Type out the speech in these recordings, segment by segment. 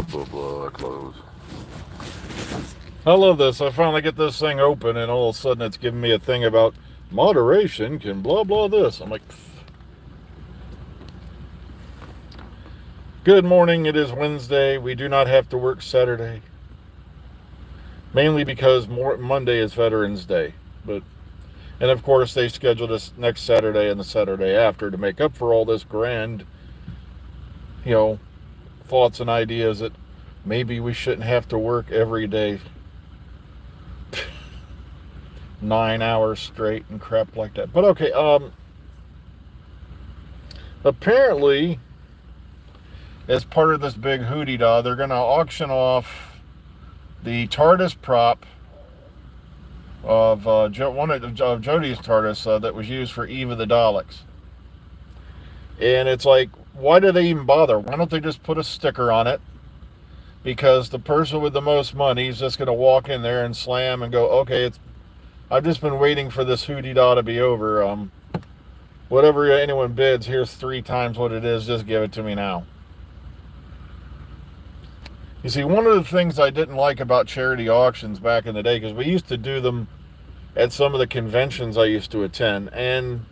blah, blah, close. I love this. I finally get this thing open, and all of a sudden it's giving me a thing about moderation can blah blah this. I'm like, pfft. Good morning. It is Wednesday. We do not have to work Saturday, mainly because Monday is Veterans Day. But and of course they scheduled us next Saturday and the Saturday after to make up for all this grand, you know, thoughts and ideas that maybe we shouldn't have to work every day 9 hours straight and crap like that. But okay, apparently, as part of this big hootie-dah, they're going to auction off the TARDIS prop of one of Jodie's TARDIS that was used for Eve of the Daleks. And it's like, why do they even bother? Why don't they just put a sticker on it? Because the person with the most money is just going to walk in there and slam and go, okay, I've just been waiting for this hootie-dah to be over. Whatever anyone bids, here's 3 times what it is. Just give it to me now. You see, one of the things I didn't like about charity auctions back in the day, because we used to do them at some of the conventions I used to attend, and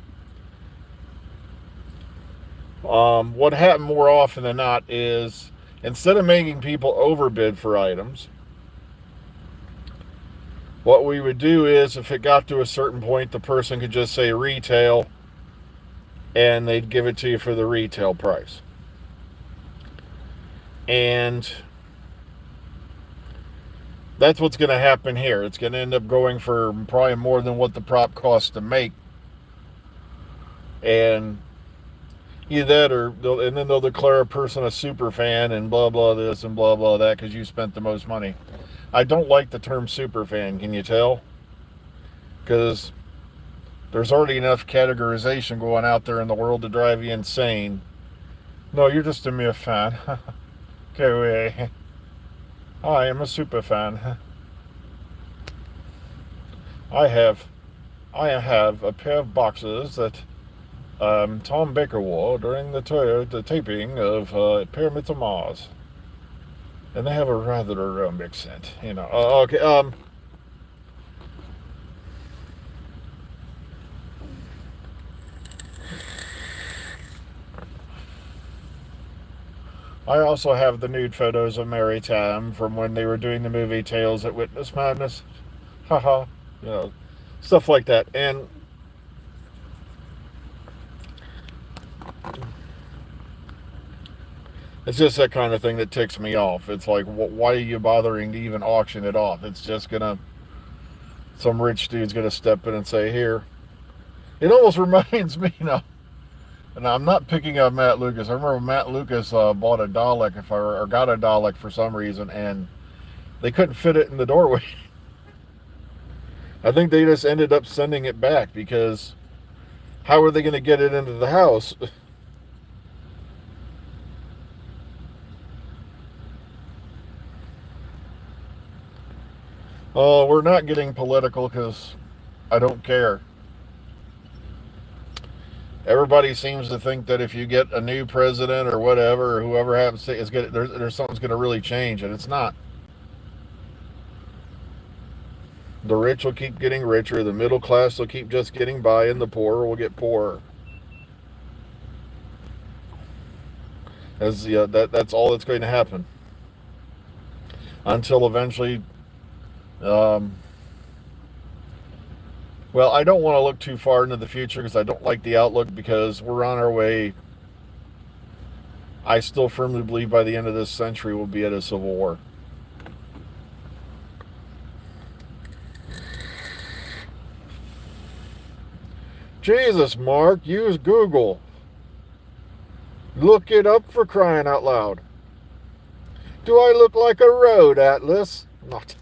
what happened more often than not is instead of making people overbid for items, what we would do is if it got to a certain point, the person could just say retail, and they'd give it to you for the retail price. And that's what's going to happen here. It's going to end up going for probably more than what the prop costs to make. And either that and then they'll declare a person a super fan and blah, blah, this and blah, blah, that because you spent the most money. I don't like the term super fan, can you tell? Because there's already enough categorization going out there in the world to drive you insane. No, you're just a mere fan. Okay, I am a super fan. I have a pair of boxers that Tom Baker wore during the taping of Pyramids of Mars, and they have a rather aromatic scent. You know. Okay. I also have the nude photos of Mary Tam from when they were doing the movie Tales at Witness Madness. Haha. You know, stuff like that. And it's just that kind of thing that ticks me off. It's like, why are you bothering to even auction it off? It's just some rich dude's gonna step in and say, here. It almost reminds me, and I'm not picking on Matt Lucas. I remember Matt Lucas bought a Dalek, or got a Dalek for some reason, and they couldn't fit it in the doorway. I think they just ended up sending it back because how are they going to get it into the house? Oh, we're not getting political because I don't care. Everybody seems to think that if you get a new president or whatever, or whoever happens to there's something's going to really change, and it's not. The rich will keep getting richer, the middle class will keep just getting by, and the poor will get poorer. That's all that's going to happen until eventually. Well, I don't want to look too far into the future because I don't like the outlook because we're on our way. I still firmly believe by the end of this century we'll be at a civil war. Jesus, Mark, use Google. Look it up for crying out loud. Do I look like a road atlas? Not.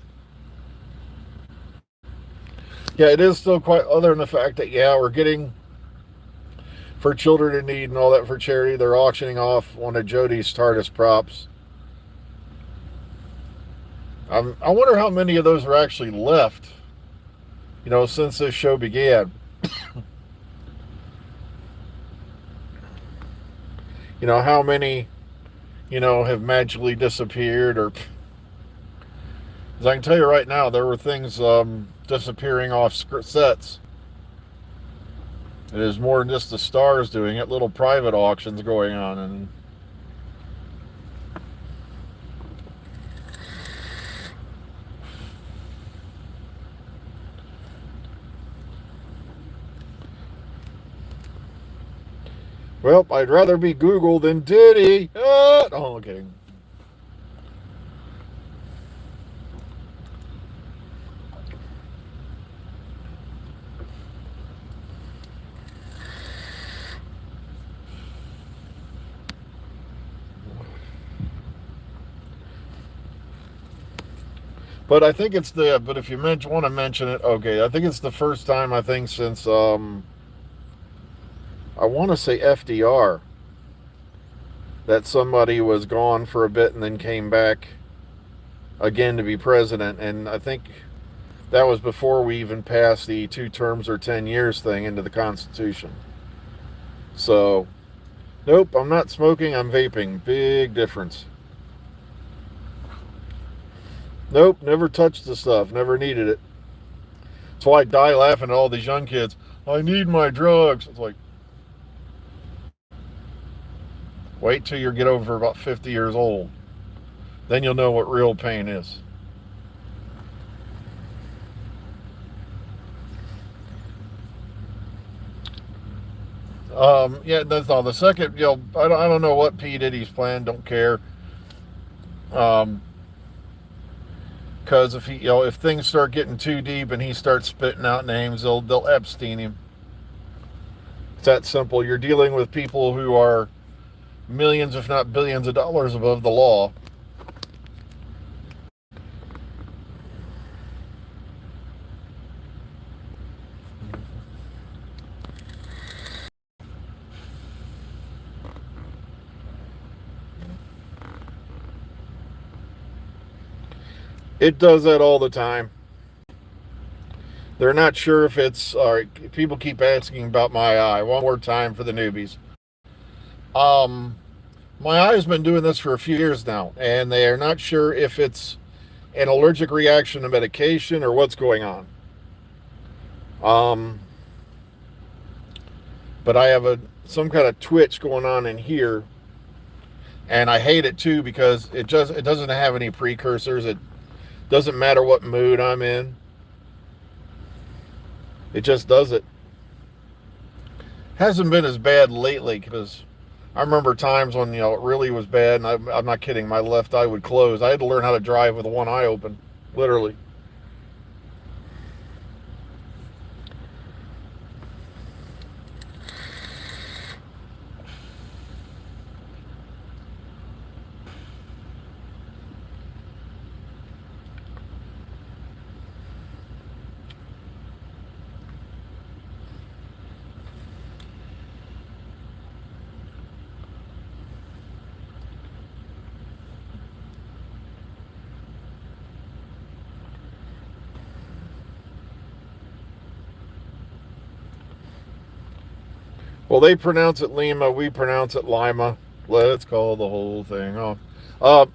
Yeah, it is still quite, other than the fact that, yeah, we're getting, for children in need and all that for charity, they're auctioning off one of Jodie's TARDIS props. I wonder how many of those are actually left, since this show began. How many have magically disappeared. Or, as I can tell you right now, there were things disappearing off sets. It is more than just the stars doing it. Little private auctions going on, and well, I'd rather be Google than Diddy. Oh, I'm kidding. But I think it's but if you want to mention it, okay, I think it's the first time, I think, since, I want to say FDR, that somebody was gone for a bit and then came back again to be president. And I think that was before we even passed the 2 terms or 10 years thing into the Constitution. So, nope, I'm not smoking, I'm vaping. Big difference. Nope, never touched the stuff, never needed it. That's why I die laughing at all these young kids. I need my drugs. It's like, wait till you get over about 50 years old. Then you'll know what real pain is. Yeah, that's all. The second, I don't know what P. Diddy's plan. Don't care. Because if if things start getting too deep and he starts spitting out names, they'll Epstein him. It's that simple. You're dealing with people who are millions, if not billions, of dollars above the law. It does that all the time. They're not sure if it's all right. People keep asking about my eye. One more time for the newbies. My eye's been doing this for a few years now, and they are not sure if it's an allergic reaction to medication or what's going on. Um, but I have some kind of twitch going on in here, and I hate it too because it doesn't have any precursors. It doesn't matter what mood I'm in. It just does it. Hasn't been as bad lately because I remember times when it really was bad, and I'm not kidding. My left eye would close. I had to learn how to drive with one eye open, literally. Well, they pronounce it Lima. We pronounce it Lima. Let's call the whole thing off. Uh,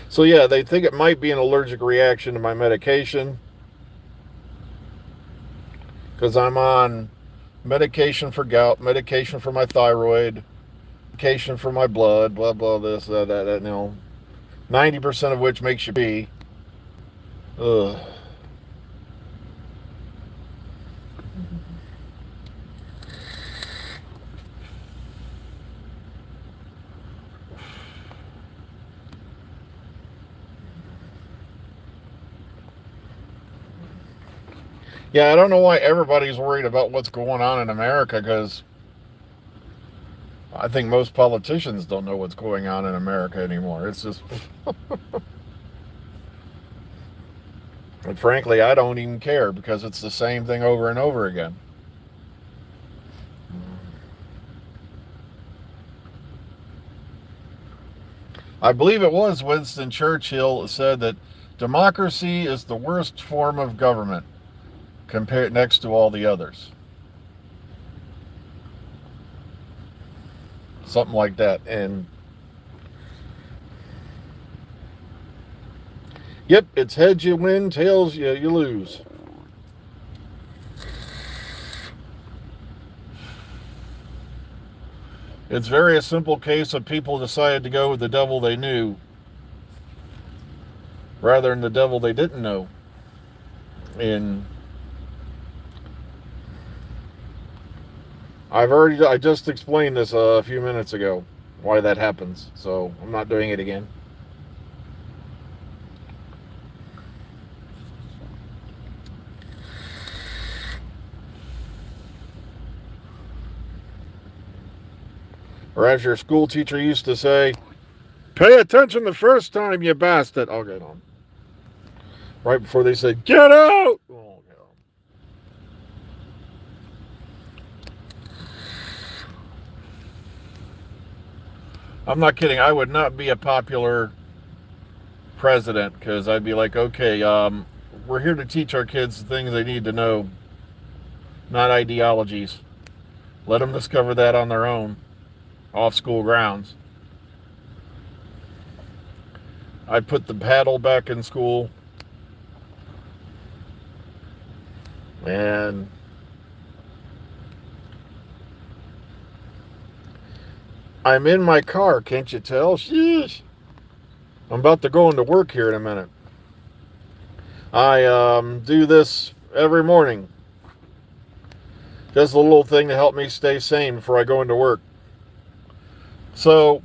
so yeah, they think it might be an allergic reaction to my medication because I'm on medication for gout, medication for my thyroid, medication for my blood, blah blah this that 90% of which makes you pee. Ugh. Yeah, I don't know why everybody's worried about what's going on in America because I think most politicians don't know what's going on in America anymore. It's just, and frankly, I don't even care because it's the same thing over and over again. I believe it was Winston Churchill said that democracy is the worst form of government compared next to all the others. something like that. And yep, it's heads you win, tails you lose. It's very a simple case of people decided to go with the devil they knew rather than the devil they didn't know. And I just explained this a few minutes ago, why that happens. So I'm not doing it again. Or as your school teacher used to say, pay attention the first time, you bastard. I'll get on. Right before they said, get out! Oh, get on. I'm not kidding. I would not be a popular president because I'd be like, okay, we're here to teach our kids the things they need to know, not ideologies. Let them discover that on their own, off school grounds. I put the paddle back in school. And I'm in my car, can't you tell? Sheesh. I'm about to go into work here in a minute. I do this every morning. Just a little thing to help me stay sane before I go into work. So,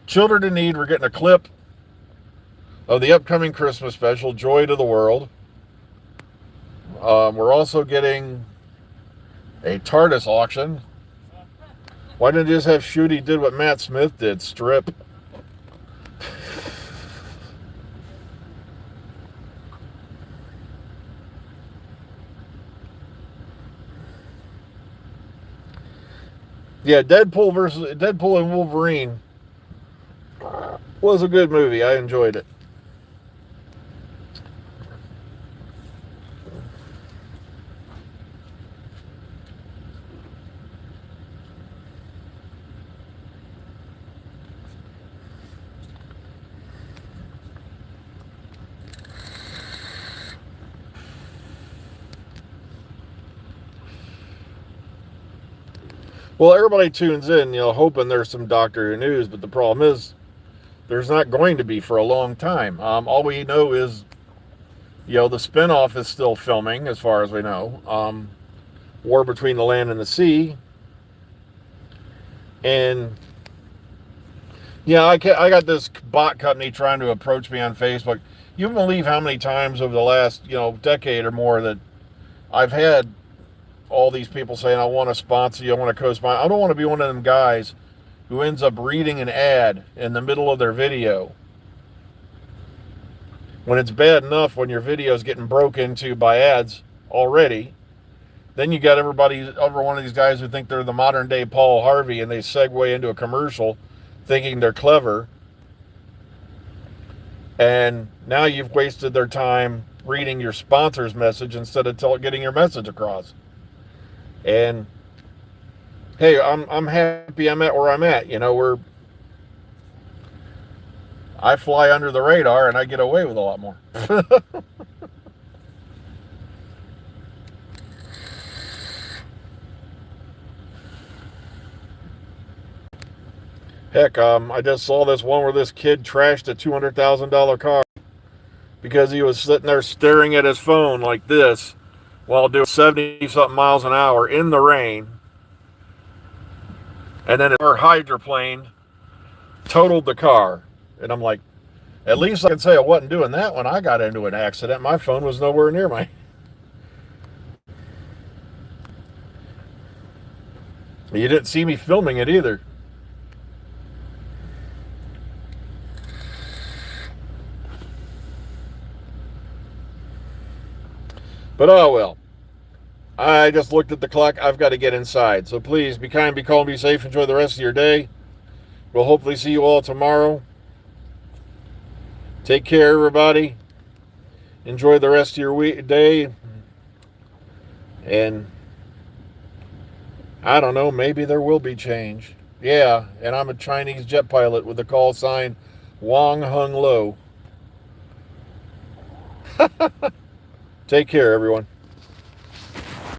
Children in Need, we're getting a clip of the upcoming Christmas special, Joy to the World. We're also getting a TARDIS auction. Why didn't you just have Shooty did what Matt Smith did, strip? Yeah, Deadpool and Wolverine was a good movie. I enjoyed it. Well, everybody tunes in, hoping there's some Doctor Who news, but the problem is there's not going to be for a long time. All we know is, the spinoff is still filming, as far as we know. War Between the Land and the Sea. And, yeah, I got this bot company trying to approach me on Facebook. You wouldn't believe how many times over the last, decade or more that I've had all these people saying, I want to sponsor you, I want to co-sponsor. I don't want to be one of them guys who ends up reading an ad in the middle of their video. When it's bad enough when your video is getting broke into by ads already, then you got every one of these guys who think they're the modern day Paul Harvey and they segue into a commercial thinking they're clever. And now you've wasted their time reading your sponsor's message instead of getting your message across. And hey, I'm happy I'm at where I'm at. I fly under the radar and I get away with a lot more. Heck, I just saw this one where this kid trashed a $200,000 car because he was sitting there staring at his phone like this while doing 70-something miles an hour in the rain. And then our hydroplane totaled the car. And I'm like, at least I can say I wasn't doing that when I got into an accident. My phone was nowhere near my... You didn't see me filming it either. But oh well. I just looked at the clock. I've got to get inside. So please be kind, be calm, be safe. Enjoy the rest of your day. We'll hopefully see you all tomorrow. Take care, everybody. Enjoy the rest of your day. And I don't know, maybe there will be change. Yeah, and I'm a Chinese jet pilot with the call sign Wong Hung Lo. Take care, everyone.